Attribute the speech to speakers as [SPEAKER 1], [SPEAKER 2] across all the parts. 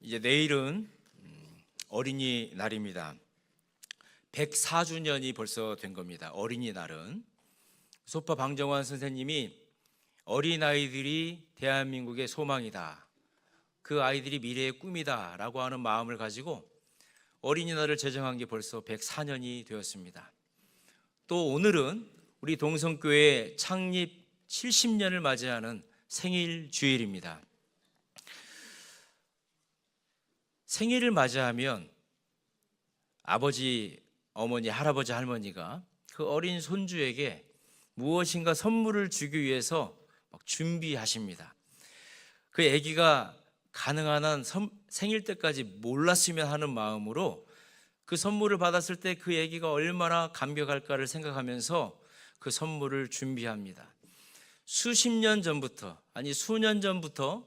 [SPEAKER 1] 이제 내일은 어린이날입니다. 104주년이 벌써 된 겁니다. 어린이날은 소파 방정환 선생님이 어린아이들이 대한민국의 소망이다, 그 아이들이 미래의 꿈이다 라고 하는 마음을 가지고 어린이날을 제정한 게 벌써 104년이 되었습니다. 또 오늘은 우리 동성교회 창립 70년을 맞이하는 생일 주일입니다. 생일을 맞이하면 아버지, 어머니, 할아버지, 할머니가 그 어린 손주에게 무엇인가 선물을 주기 위해서 막 준비하십니다. 그 아기가 가능한 한 생일 때까지 몰랐으면 하는 마음으로 그 선물을 받았을 때 그 아기가 얼마나 감격할까를 생각하면서 그 선물을 준비합니다. 수십 년 전부터, 아니 수년 전부터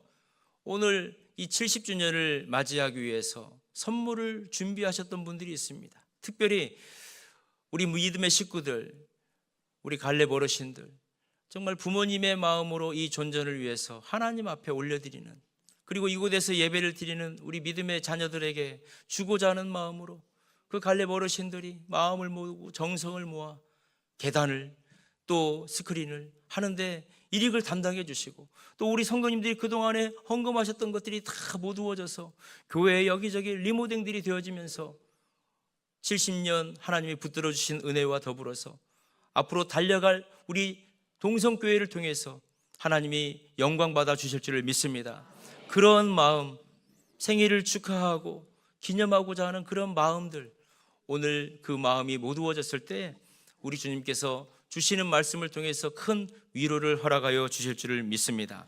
[SPEAKER 1] 오늘 이 70주년을 맞이하기 위해서 선물을 준비하셨던 분들이 있습니다. 특별히 우리 믿음의 식구들, 우리 갈렙 어르신들, 정말 부모님의 마음으로 이 존전을 위해서 하나님 앞에 올려드리는, 그리고 이곳에서 예배를 드리는 우리 믿음의 자녀들에게 주고자 하는 마음으로 그 갈렙 어르신들이 마음을 모으고 정성을 모아 계단을 또 스크린을 하는데 일익을 담당해 주시고, 또 우리 성도님들이 그동안에 헌금하셨던 것들이 다 모두어져서 교회에 여기저기 리모델링들이 되어지면서 70년 하나님이 붙들어 주신 은혜와 더불어서 앞으로 달려갈 우리 동성교회를 통해서 하나님이 영광 받아 주실 줄을 믿습니다. 그런 마음, 생일을 축하하고 기념하고자 하는 그런 마음들, 오늘 그 마음이 모두어졌을 때 우리 주님께서 주시는 말씀을 통해서 큰 위로를 허락하여 주실 줄을 믿습니다.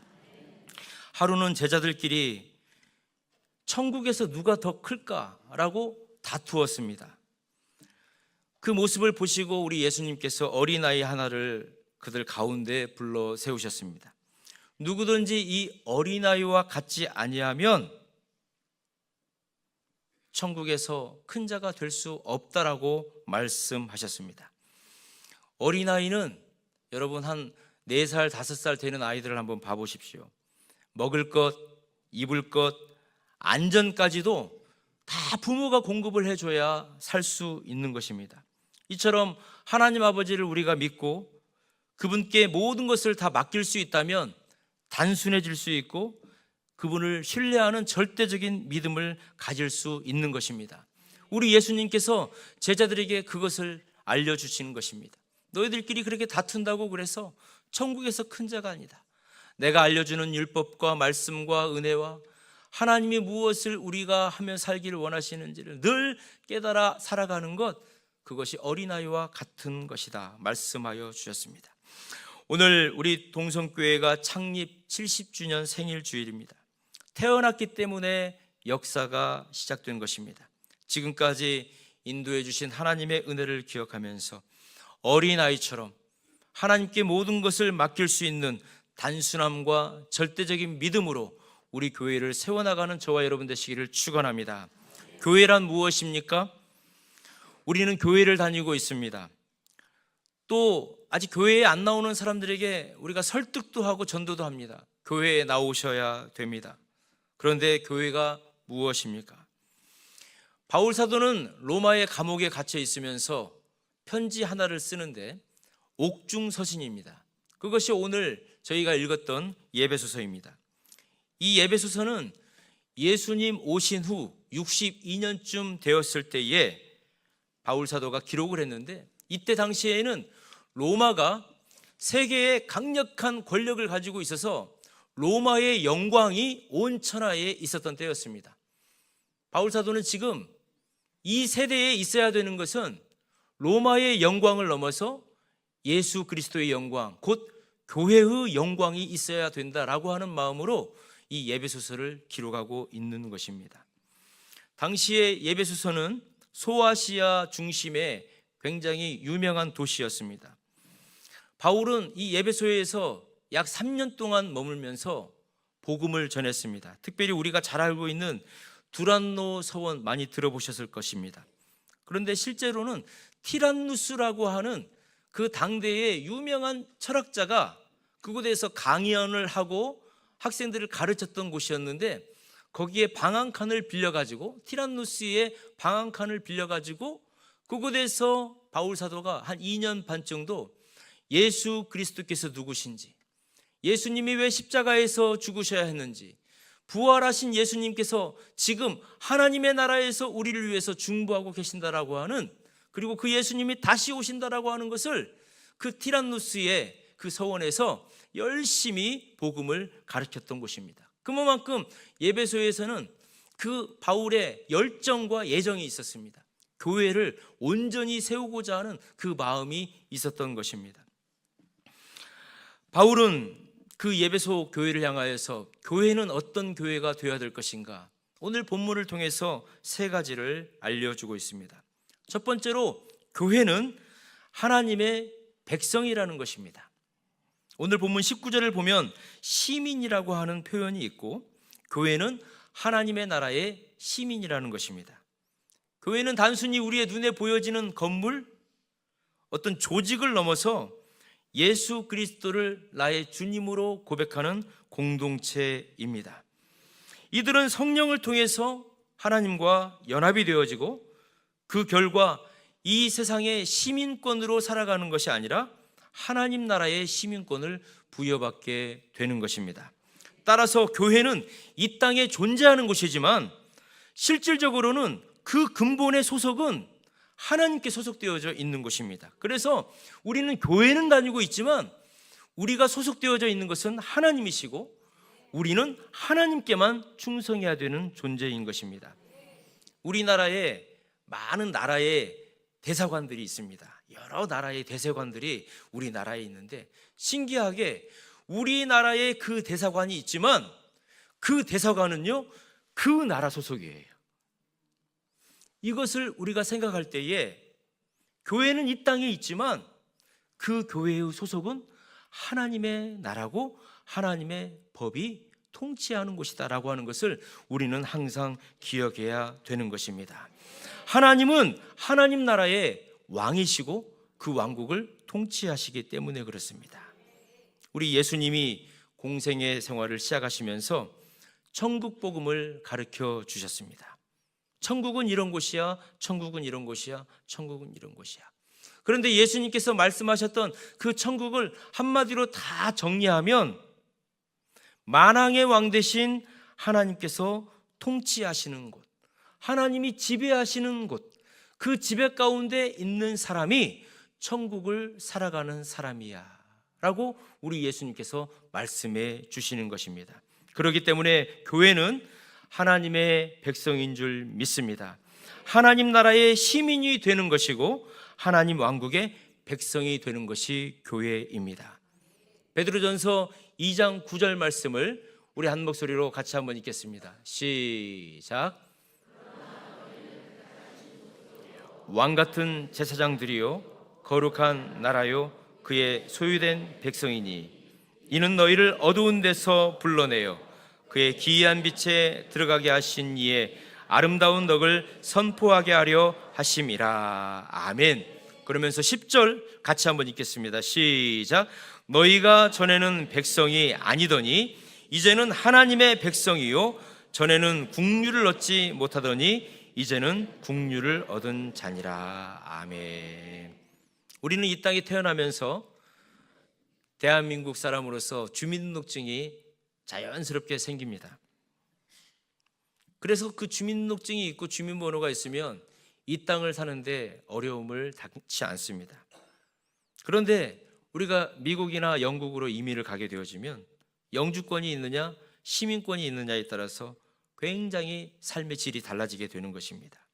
[SPEAKER 1] 하루는 제자들끼리 천국에서 누가 더 클까라고 다투었습니다. 그 모습을 보시고 우리 예수님께서 어린아이 하나를 그들 가운데 불러 세우셨습니다. 누구든지 이 어린아이와 같지 아니하면 천국에서 큰 자가 될 수 없다라고 말씀하셨습니다. 어린아이는 여러분 한 4살, 5살 되는 아이들을 한번 봐보십시오. 먹을 것, 입을 것, 안전까지도 다 부모가 공급을 해줘야 살 수 있는 것입니다. 이처럼 하나님 아버지를 우리가 믿고 그분께 모든 것을 다 맡길 수 있다면 단순해질 수 있고 그분을 신뢰하는 절대적인 믿음을 가질 수 있는 것입니다. 우리 예수님께서 제자들에게 그것을 알려주시는 것입니다. 너희들끼리 그렇게 다툰다고 그래서 천국에서 큰 자가 아니다. 내가 알려주는 율법과 말씀과 은혜와 하나님이 무엇을 우리가 하며 살기를 원하시는지를 늘 깨달아 살아가는 것, 그것이 어린아이와 같은 것이다 말씀하여 주셨습니다. 오늘 우리 동성교회가 창립 70주년 생일 주일입니다. 태어났기 때문에 역사가 시작된 것입니다. 지금까지 인도해 주신 하나님의 은혜를 기억하면서 어린아이처럼 하나님께 모든 것을 맡길 수 있는 단순함과 절대적인 믿음으로 우리 교회를 세워나가는 저와 여러분 되시기를 축원합니다. 교회란 무엇입니까? 우리는 교회를 다니고 있습니다. 또 아직 교회에 안 나오는 사람들에게 우리가 설득도 하고 전도도 합니다. 교회에 나오셔야 됩니다. 그런데 교회가 무엇입니까? 바울 사도는 로마의 감옥에 갇혀 있으면서 편지 하나를 쓰는데 옥중서신입니다. 그것이 오늘 저희가 읽었던 예배소서입니다. 이 예배소서는 예수님 오신 후 62년쯤 되었을 때에 바울 사도가 기록을 했는데, 이때 당시에는 로마가 세계의 강력한 권력을 가지고 있어서 로마의 영광이 온 천하에 있었던 때였습니다. 바울 사도는 지금 이 세대에 있어야 되는 것은 로마의 영광을 넘어서 예수 그리스도의 영광, 곧 교회의 영광이 있어야 된다라고 하는 마음으로 이 예배소서를 기록하고 있는 것입니다. 당시의 예배소서는 소아시아 중심의 굉장히 유명한 도시였습니다. 바울은 이 예배소에서 약 3년 동안 머물면서 복음을 전했습니다. 특별히 우리가 잘 알고 있는 두란노 서원 많이 들어보셨을 것입니다. 그런데 실제로는 티란누스라고 하는 그 당대의 유명한 철학자가 그곳에서 강연을 하고 학생들을 가르쳤던 곳이었는데, 거기에 방 한 칸을 빌려가지고, 티란노스의 방 한 칸을 빌려가지고 그곳에서 바울 사도가 한 2년 반 정도 예수 그리스도께서 누구신지, 예수님이 왜 십자가에서 죽으셔야 했는지, 부활하신 예수님께서 지금 하나님의 나라에서 우리를 위해서 중보하고 계신다라고 하는, 그리고 그 예수님이 다시 오신다라고 하는 것을 그 티란노스의 그 서원에서 열심히 복음을 가르쳤던 곳입니다. 그만큼 에베소에서는 그 바울의 열정과 애정이 있었습니다. 교회를 온전히 세우고자 하는 그 마음이 있었던 것입니다. 바울은 그 에베소 교회를 향하여서 교회는 어떤 교회가 되어야 될 것인가, 오늘 본문을 통해서 세 가지를 알려주고 있습니다. 첫 번째로, 교회는 하나님의 백성이라는 것입니다. 오늘 본문 19절을 보면 시민이라고 하는 표현이 있고, 교회는 하나님의 나라의 시민이라는 것입니다. 교회는 단순히 우리의 눈에 보여지는 건물, 어떤 조직을 넘어서 예수 그리스도를 나의 주님으로 고백하는 공동체입니다. 이들은 성령을 통해서 하나님과 연합이 되어지고, 그 결과 이 세상의 시민권으로 살아가는 것이 아니라 하나님 나라의 시민권을 부여받게 되는 것입니다. 따라서 교회는 이 땅에 존재하는 곳이지만 실질적으로는 그 근본의 소속은 하나님께 소속되어져 있는 곳입니다. 그래서 우리는 교회는 다니고 있지만 우리가 소속되어져 있는 것은 하나님이시고, 우리는 하나님께만 충성해야 되는 존재인 것입니다. 우리나라에 많은 나라의 대사관들이 있습니다. 여러 나라의 대사관들이 우리나라에 있는데, 신기하게 우리나라에 그 대사관이 있지만 그 대사관은요, 그 나라 소속이에요. 이것을 우리가 생각할 때에 교회는 이 땅에 있지만 그 교회의 소속은 하나님의 나라고 하나님의 법이 통치하는 곳이다라고 하는 것을 우리는 항상 기억해야 되는 것입니다. 하나님은 하나님 나라의 왕이시고 그 왕국을 통치하시기 때문에 그렇습니다. 우리 예수님이 공생의 생활을 시작하시면서 천국 복음을 가르쳐 주셨습니다. 천국은 이런 곳이야, 천국은 이런 곳이야, 천국은 이런 곳이야. 그런데 예수님께서 말씀하셨던 그 천국을 한마디로 다 정리하면 만왕의 왕 되신 하나님께서 통치하시는 곳, 하나님이 지배하시는 곳, 그 지배 가운데 있는 사람이 천국을 살아가는 사람이야 라고 우리 예수님께서 말씀해 주시는 것입니다. 그렇기 때문에 교회는 하나님의 백성인 줄 믿습니다. 하나님 나라의 시민이 되는 것이고 하나님 왕국의 백성이 되는 것이 교회입니다. 베드로전서 2장 9절 말씀을 우리 한 목소리로 같이 한번 읽겠습니다. 시작. 왕 같은 제사장들이요 거룩한 나라요 그의 소유된 백성이니 이는 너희를 어두운 데서 불러내어 그의 기이한 빛에 들어가게 하신 이의 아름다운 덕을 선포하게 하려 하심이라. 아멘. 그러면서 10절 같이 한번 읽겠습니다. 시작. 너희가 전에는 백성이 아니더니 이제는 하나님의 백성이요 전에는 국류를 얻지 못하더니 이제는 국류를 얻은 자니라. 아멘. 우리는 이 땅에 태어나면서 대한민국 사람으로서 주민등록증이 자연스럽게 생깁니다. 그래서 그 주민등록증이 있고 주민번호가 있으면 이 땅을 사는데 어려움을 당치 않습니다. 그런데 우리가 미국이나 영국으로 이민을 가게 되어지면 영주권이 있느냐 시민권이 있느냐에 따라서 굉장히 삶의 질이 달라지게 되는 것입니다.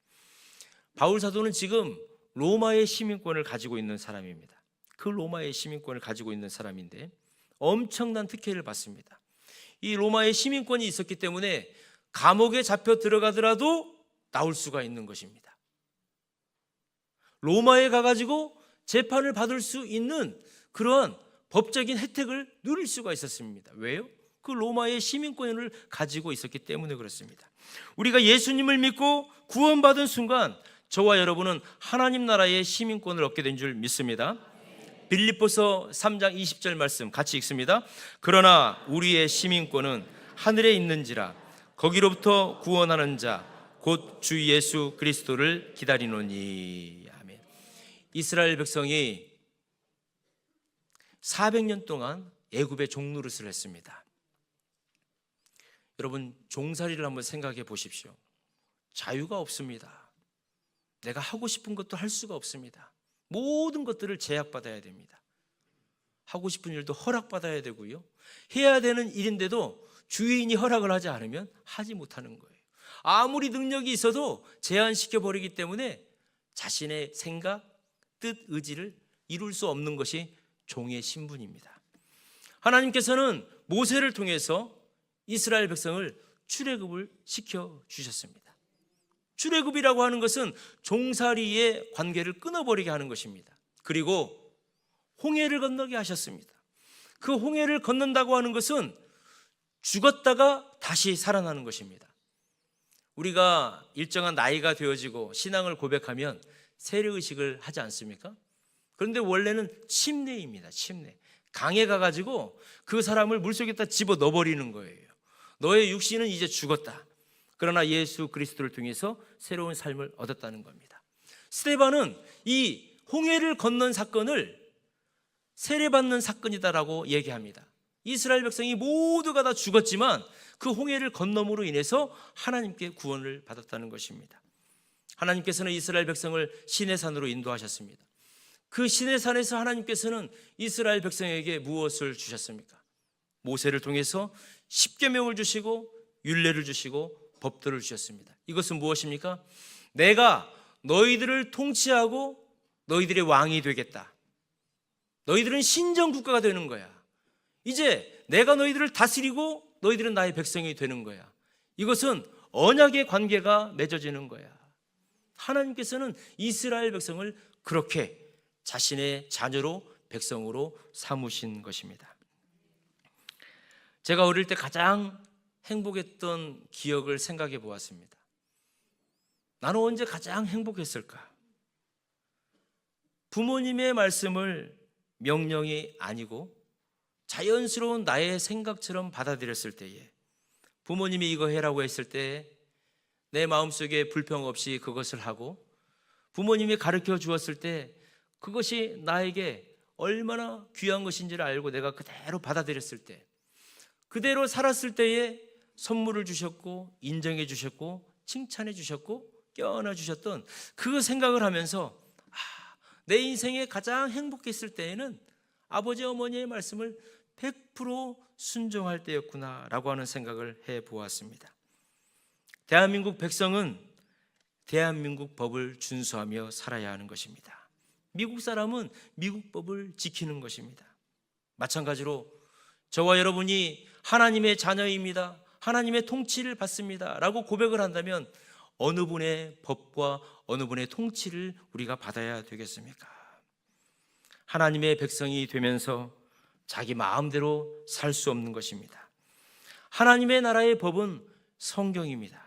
[SPEAKER 1] 바울 사도는 지금 로마의 시민권을 가지고 있는 사람입니다. 그 로마의 시민권을 가지고 있는 사람인데 엄청난 특혜를 받습니다. 이 로마의 시민권이 있었기 때문에 감옥에 잡혀 들어가더라도 나올 수가 있는 것입니다. 로마에 가가지고 재판을 받을 수 있는 그러한 법적인 혜택을 누릴 수가 있었습니다. 왜요? 그 로마의 시민권을 가지고 있었기 때문에 그렇습니다. 우리가 예수님을 믿고 구원받은 순간 저와 여러분은 하나님 나라의 시민권을 얻게 된 줄 믿습니다. 빌립보서 3장 20절 말씀 같이 읽습니다. 그러나 우리의 시민권은 하늘에 있는지라 거기로부터 구원하는 자 곧 주 예수 그리스도를 기다리노니. 아멘. 이스라엘 백성이 400년 동안 애굽의 종노릇을 했습니다. 여러분, 종살이를 한번 생각해 보십시오. 자유가 없습니다. 내가 하고 싶은 것도 할 수가 없습니다. 모든 것들을 제약받아야 됩니다. 하고 싶은 일도 허락받아야 되고요, 해야 되는 일인데도 주인이 허락을 하지 않으면 하지 못하는 거예요. 아무리 능력이 있어도 제한시켜 버리기 때문에 자신의 생각, 뜻, 의지를 이룰 수 없는 것이 종의 신분입니다. 하나님께서는 모세를 통해서 이스라엘 백성을 출애굽을 시켜주셨습니다. 출애굽이라고 하는 것은 종살이의 관계를 끊어버리게 하는 것입니다. 그리고 홍해를 건너게 하셨습니다. 그 홍해를 건넌다고 하는 것은 죽었다가 다시 살아나는 것입니다. 우리가 일정한 나이가 되어지고 신앙을 고백하면 세례의식을 하지 않습니까? 그런데 원래는 침례입니다. 침례. 강에 가가지고 그 사람을 물속에다 집어 넣어버리는 거예요. 너의 육신은 이제 죽었다. 그러나 예수 그리스도를 통해서 새로운 삶을 얻었다는 겁니다. 스데반은 이 홍해를 건넌 사건을 세례받는 사건이다라고 얘기합니다. 이스라엘 백성이 모두가 다 죽었지만 그 홍해를 건너므로 인해서 하나님께 구원을 받았다는 것입니다. 하나님께서는 이스라엘 백성을 시내산으로 인도하셨습니다. 그 시내산에서 하나님께서는 이스라엘 백성에게 무엇을 주셨습니까? 모세를 통해서 십계명을 주시고 율례를 주시고 법도를 주셨습니다. 이것은 무엇입니까? 내가 너희들을 통치하고 너희들의 왕이 되겠다. 너희들은 신정국가가 되는 거야. 이제 내가 너희들을 다스리고 너희들은 나의 백성이 되는 거야. 이것은 언약의 관계가 맺어지는 거야. 하나님께서는 이스라엘 백성을 그렇게 자신의 자녀로, 백성으로 삼으신 것입니다. 제가 어릴 때 가장 행복했던 기억을 생각해 보았습니다. 나는 언제 가장 행복했을까? 부모님의 말씀을 명령이 아니고 자연스러운 나의 생각처럼 받아들였을 때에, 부모님이 이거 해라고 했을 때 내 마음속에 불평 없이 그것을 하고, 부모님이 가르쳐 주었을 때 그것이 나에게 얼마나 귀한 것인지를 알고 내가 그대로 받아들였을 때, 그대로 살았을 때에 선물을 주셨고 인정해 주셨고 칭찬해 주셨고 껴안아 주셨던 그 생각을 하면서 내 인생에 가장 행복했을 때에는 아버지 어머니의 말씀을 100% 순종할 때였구나 라고 하는 생각을 해보았습니다. 대한민국 백성은 대한민국 법을 준수하며 살아야 하는 것입니다. 미국 사람은 미국 법을 지키는 것입니다. 마찬가지로 저와 여러분이 하나님의 자녀입니다, 하나님의 통치를 받습니다 라고 고백을 한다면 어느 분의 법과 어느 분의 통치를 우리가 받아야 되겠습니까? 하나님의 백성이 되면서 자기 마음대로 살 수 없는 것입니다. 하나님의 나라의 법은 성경입니다.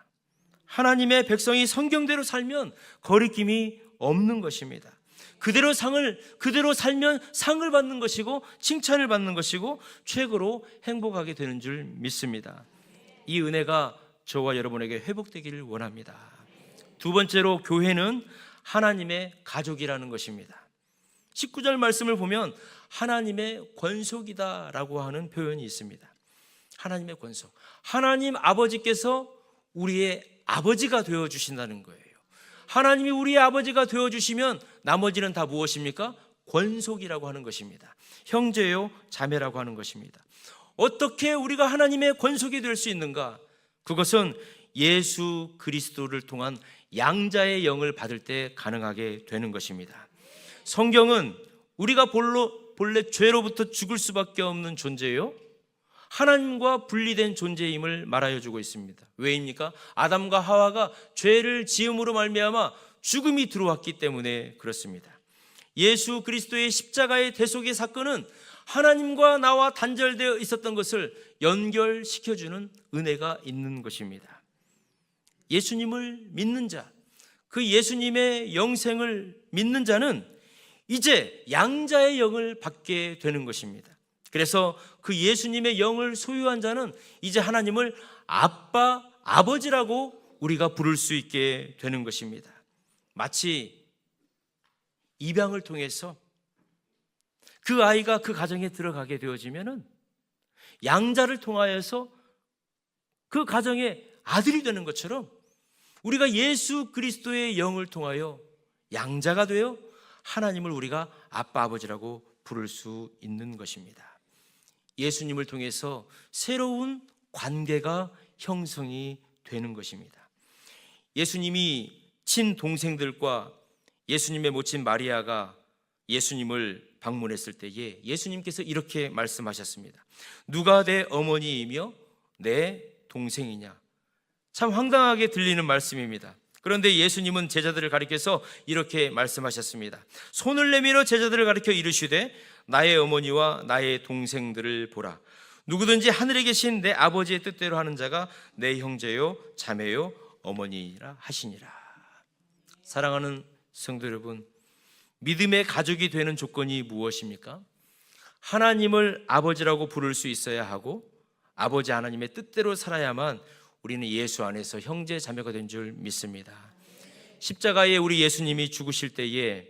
[SPEAKER 1] 하나님의 백성이 성경대로 살면 거리낌이 없는 것입니다. 그대로 살면 상을 받는 것이고 칭찬을 받는 것이고 최고로 행복하게 되는 줄 믿습니다. 이 은혜가 저와 여러분에게 회복되기를 원합니다. 두 번째로, 교회는 하나님의 가족이라는 것입니다. 19절 말씀을 보면 하나님의 권속이다라고 하는 표현이 있습니다. 하나님의 권속. 하나님 아버지께서 우리의 아버지가 되어주신다는 거예요. 하나님이 우리의 아버지가 되어주시면 나머지는 다 무엇입니까? 권속이라고 하는 것입니다. 형제요 자매라고 하는 것입니다. 어떻게 우리가 하나님의 권속이 될 수 있는가? 그것은 예수 그리스도를 통한 양자의 영을 받을 때 가능하게 되는 것입니다. 성경은 우리가 본래 죄로부터 죽을 수밖에 없는 존재예요, 하나님과 분리된 존재임을 말하여 주고 있습니다. 왜입니까? 아담과 하와가 죄를 지음으로 말미암아 죽음이 들어왔기 때문에 그렇습니다. 예수 그리스도의 십자가의 대속의 사건은 하나님과 나와 단절되어 있었던 것을 연결시켜주는 은혜가 있는 것입니다. 예수님을 믿는 자, 그 예수님의 영생을 믿는 자는 이제 양자의 영을 받게 되는 것입니다. 그래서 그 예수님의 영을 소유한 자는 이제 하나님을 아빠, 아버지라고 우리가 부를 수 있게 되는 것입니다. 마치 입양을 통해서 그 아이가 그 가정에 들어가게 되어지면은 양자를 통하여서 그 가정의 아들이 되는 것처럼 우리가 예수 그리스도의 영을 통하여 양자가 되어 하나님을 우리가 아빠 아버지라고 부를 수 있는 것입니다. 예수님을 통해서 새로운 관계가 형성이 되는 것입니다. 예수님이 친동생들과 예수님의 모친 마리아가 예수님을 방문했을 때에 예수님께서 이렇게 말씀하셨습니다. 누가 내 어머니이며 내 동생이냐? 참 황당하게 들리는 말씀입니다. 그런데 예수님은 제자들을 가리켜서 이렇게 말씀하셨습니다. 손을 내밀어 제자들을 가리켜 이르시되 나의 어머니와 나의 동생들을 보라. 누구든지 하늘에 계신 내 아버지의 뜻대로 하는 자가 내 형제요 자매요 어머니라 하시니라. 사랑하는 성도 여러분, 믿음의 가족이 되는 조건이 무엇입니까? 하나님을 아버지라고 부를 수 있어야 하고 아버지 하나님의 뜻대로 살아야만 우리는 예수 안에서 형제 자매가 된 줄 믿습니다. 십자가에 우리 예수님이 죽으실 때에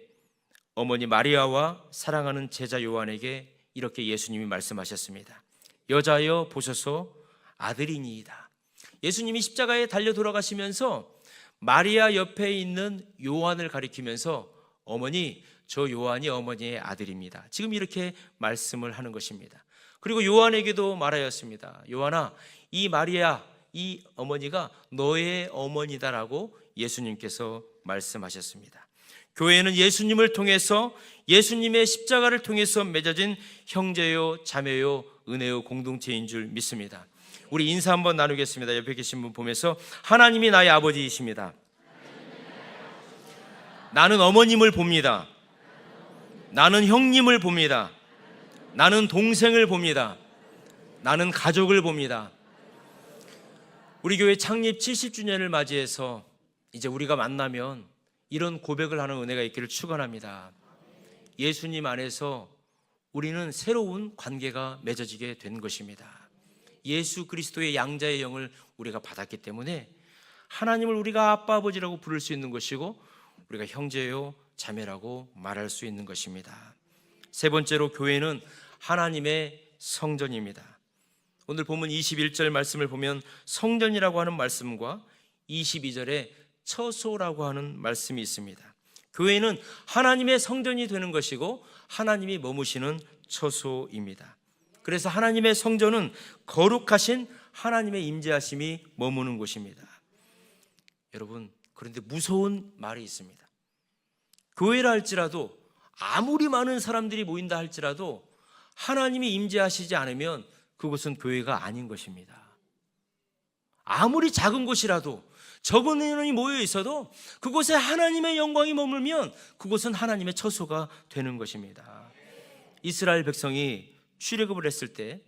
[SPEAKER 1] 어머니 마리아와 사랑하는 제자 요한에게 이렇게 예수님이 말씀하셨습니다. 여자여 보소서 아들이니이다. 예수님이 십자가에 달려 돌아가시면서 마리아 옆에 있는 요한을 가리키면서 어머니, 저 요한이 어머니의 아들입니다. 지금 이렇게 말씀을 하는 것입니다. 그리고 요한에게도 말하였습니다. 요한아, 이 마리아, 이 어머니가 너의 어머니다라고 예수님께서 말씀하셨습니다. 교회는 예수님을 통해서 예수님의 십자가를 통해서 맺어진 형제요 자매요 은혜요 공동체인 줄 믿습니다. 우리 인사 한번 나누겠습니다. 옆에 계신 분 보면서 하나님이 나의 아버지이십니다. 나는 어머님을 봅니다. 나는 형님을 봅니다. 나는 동생을 봅니다. 나는 가족을 봅니다. 우리 교회 창립 70주년을 맞이해서 이제 우리가 만나면 이런 고백을 하는 은혜가 있기를 축원합니다. 예수님 안에서 우리는 새로운 관계가 맺어지게 된 것입니다. 예수 그리스도의 양자의 영을 우리가 받았기 때문에 하나님을 우리가 아빠 아버지라고 부를 수 있는 것이고 우리가 형제요 자매라고 말할 수 있는 것입니다. 세 번째로 교회는 하나님의 성전입니다. 오늘 본문 21절 말씀을 보면 성전이라고 하는 말씀과 22절에 처소라고 하는 말씀이 있습니다. 교회는 하나님의 성전이 되는 것이고 하나님이 머무시는 처소입니다. 그래서 하나님의 성전은 거룩하신 하나님의 임재하심이 머무는 곳입니다. 여러분, 그런데 무서운 말이 있습니다. 교회라 할지라도 아무리 많은 사람들이 모인다 할지라도 하나님이 임재하시지 않으면 그곳은 교회가 아닌 것입니다. 아무리 작은 곳이라도 적은 인원이 모여 있어도 그곳에 하나님의 영광이 머물면 그곳은 하나님의 처소가 되는 것입니다. 이스라엘 백성이 출애굽을 했을 때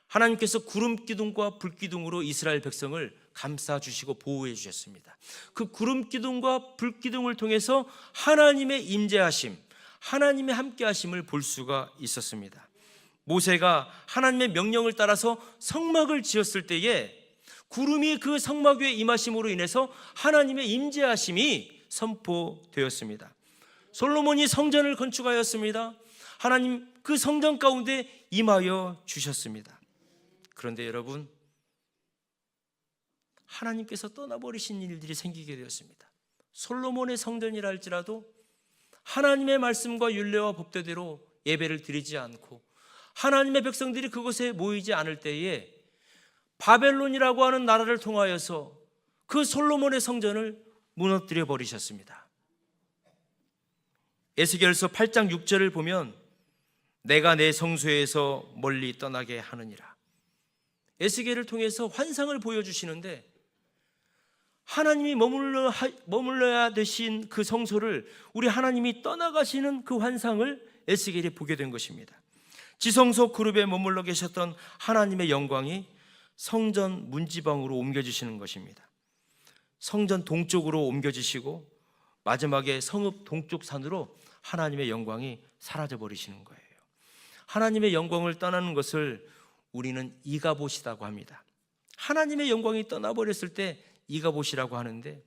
[SPEAKER 1] 하나님께서 구름 기둥과 불 기둥으로 이스라엘 백성을 감싸 주시고 보호해 주셨습니다. 그 구름 기둥과 불 기둥을 통해서 하나님의 임재하심, 하나님의 함께하심을 볼 수가 있었습니다. 모세가 하나님의 명령을 따라서 성막을 지었을 때에 구름이 그 성막 위에 임하심으로 인해서 하나님의 임재하심이 선포되었습니다. 솔로몬이 성전을 건축하였습니다. 하나님 그 성전 가운데 임하여 주셨습니다. 그런데 여러분, 하나님께서 떠나버리신 일들이 생기게 되었습니다. 솔로몬의 성전이라 할지라도 하나님의 말씀과 율례와 법대로 예배를 드리지 않고 하나님의 백성들이 그곳에 모이지 않을 때에 바벨론이라고 하는 나라를 통하여서 그 솔로몬의 성전을 무너뜨려 버리셨습니다. 에스겔서 8장 6절을 보면 내가 내 성소에서 멀리 떠나게 하느니라. 에스겔을 통해서 환상을 보여주시는데 하나님이 머물러야 되신 그 성소를 우리 하나님이 떠나가시는 그 환상을 에스겔이 보게 된 것입니다. 지성소 그룹에 머물러 계셨던 하나님의 영광이 성전 문지방으로 옮겨지시는 것입니다. 성전 동쪽으로 옮겨지시고 마지막에 성읍 동쪽 산으로 하나님의 영광이 사라져 버리시는 거예요. 하나님의 영광을 떠나는 것을 우리는 이가봇이라고 합니다. 하나님의 영광이 떠나버렸을 때 이가봇이라고 하는데,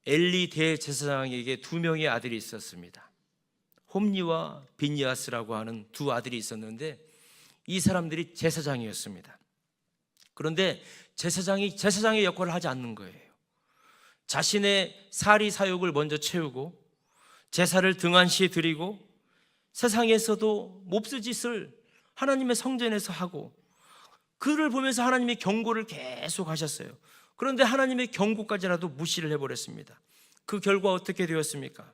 [SPEAKER 1] 엘리 대제사장에게 두 명의 아들이 있었습니다. 홈리와 비니아스라고 하는 두 아들이 있었는데, 이 사람들이 제사장이었습니다. 그런데 제사장의 역할을 하지 않는 거예요. 자신의 사리 사욕을 먼저 채우고 제사를 등한시에 드리고 세상에서도 몹쓸 짓을 하나님의 성전에서 하고, 그를 보면서 하나님의 경고를 계속 하셨어요. 그런데 하나님의 경고까지라도 무시를 해버렸습니다. 그 결과 어떻게 되었습니까?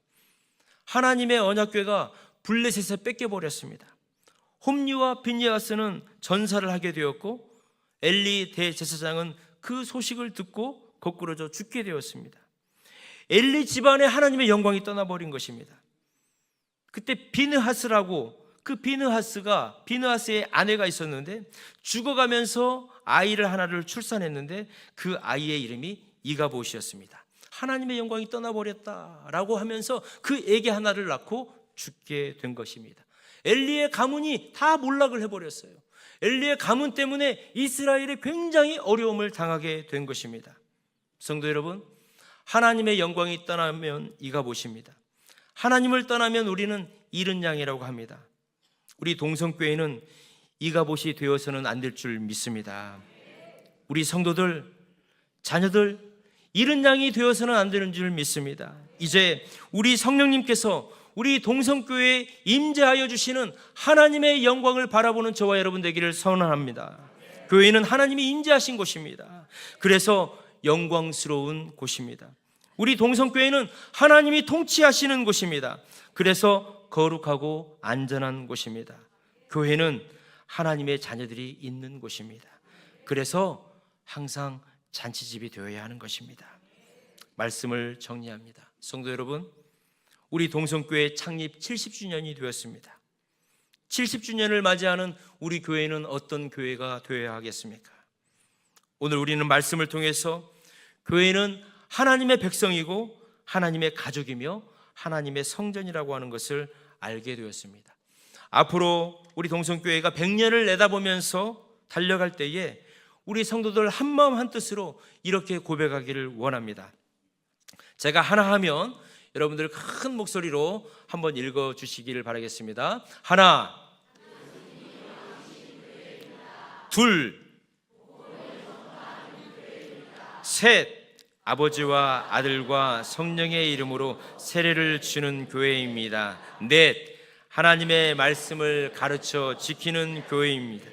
[SPEAKER 1] 하나님의 언약궤가 블레셋에 뺏겨버렸습니다. 홈리와 비니아스는 전사를 하게 되었고, 엘리 대제사장은 그 소식을 듣고 거꾸로져 죽게 되었습니다. 엘리 집안에 하나님의 영광이 떠나버린 것입니다. 그때 비느하스라고, 그 비느하스의 아내가 있었는데 죽어가면서 아이를 하나를 출산했는데 그 아이의 이름이 이가봇이었습니다. 하나님의 영광이 떠나버렸다라고 하면서 그 애기 하나를 낳고 죽게 된 것입니다. 엘리의 가문이 다 몰락을 해버렸어요. 엘리의 가문 때문에 이스라엘이 굉장히 어려움을 당하게 된 것입니다. 성도 여러분, 하나님의 영광이 떠나면 이가봇입니다. 하나님을 떠나면 우리는 잃은 양이라고 합니다. 우리 동성교회는 이가봇이 되어서는 안 될 줄 믿습니다. 우리 성도들, 자녀들, 잃은 양이 되어서는 안 되는 줄 믿습니다. 이제 우리 성령님께서 우리 동성교회에 임재하여 주시는 하나님의 영광을 바라보는 저와 여러분 되기를 선언합니다. 교회는 하나님이 임재하신 곳입니다. 그래서 영광스러운 곳입니다. 우리 동성교회는 하나님이 통치하시는 곳입니다. 그래서 거룩하고 안전한 곳입니다. 교회는 하나님의 자녀들이 있는 곳입니다. 그래서 항상 잔치집이 되어야 하는 것입니다. 말씀을 정리합니다. 성도 여러분, 우리 동성교회 창립 70주년이 되었습니다. 70주년을 맞이하는 우리 교회는 어떤 교회가 되어야 하겠습니까? 오늘 우리는 말씀을 통해서 교회는 하나님의 백성이고 하나님의 가족이며 하나님의 성전이라고 하는 것을 알게 되었습니다. 앞으로 우리 동성교회가 100년을 내다보면서 달려갈 때에 우리 성도들 한마음 한뜻으로 이렇게 고백하기를 원합니다. 제가 하나 하면 여러분들 큰 목소리로 한번 읽어주시기를 바라겠습니다. 하나, 둘, 셋, 아버지와 아들과 성령의 이름으로 세례를 주는 교회입니다. 넷, 하나님의 말씀을 가르쳐 지키는 교회입니다.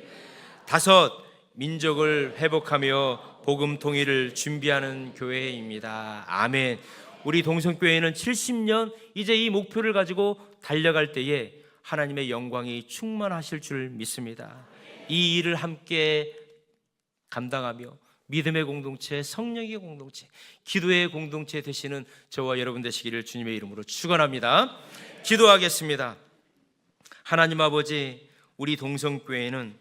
[SPEAKER 1] 다섯, 민족을 회복하며 복음 통일을 준비하는 교회입니다. 아멘. 우리 동성교회는 70년 이제 이 목표를 가지고 달려갈 때에 하나님의 영광이 충만하실 줄 믿습니다. 이 일을 함께 감당하며 믿음의 공동체, 성령의 공동체, 기도의 공동체 되시는 저와 여러분 되시기를 주님의 이름으로 축원합니다. 기도하겠습니다. 하나님 아버지, 우리 동성교회는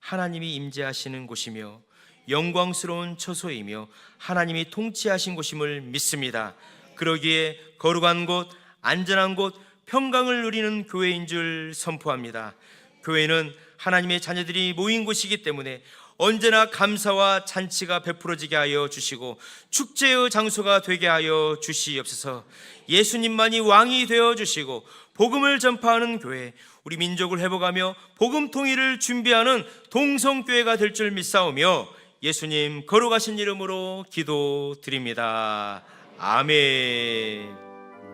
[SPEAKER 1] 하나님이 임재하시는 곳이며 영광스러운 처소이며 하나님이 통치하신 곳임을 믿습니다. 그러기에 거룩한 곳, 안전한 곳, 평강을 누리는 교회인 줄 선포합니다. 교회는 하나님의 자녀들이 모인 곳이기 때문에 언제나 감사와 잔치가 베풀어지게 하여 주시고 축제의 장소가 되게 하여 주시옵소서. 예수님만이 왕이 되어 주시고 복음을 전파하는 교회, 우리 민족을 회복하며 복음 통일을 준비하는 동성교회가 될 줄 믿사오며 예수님 거룩하신 이름으로 기도드립니다. 아멘.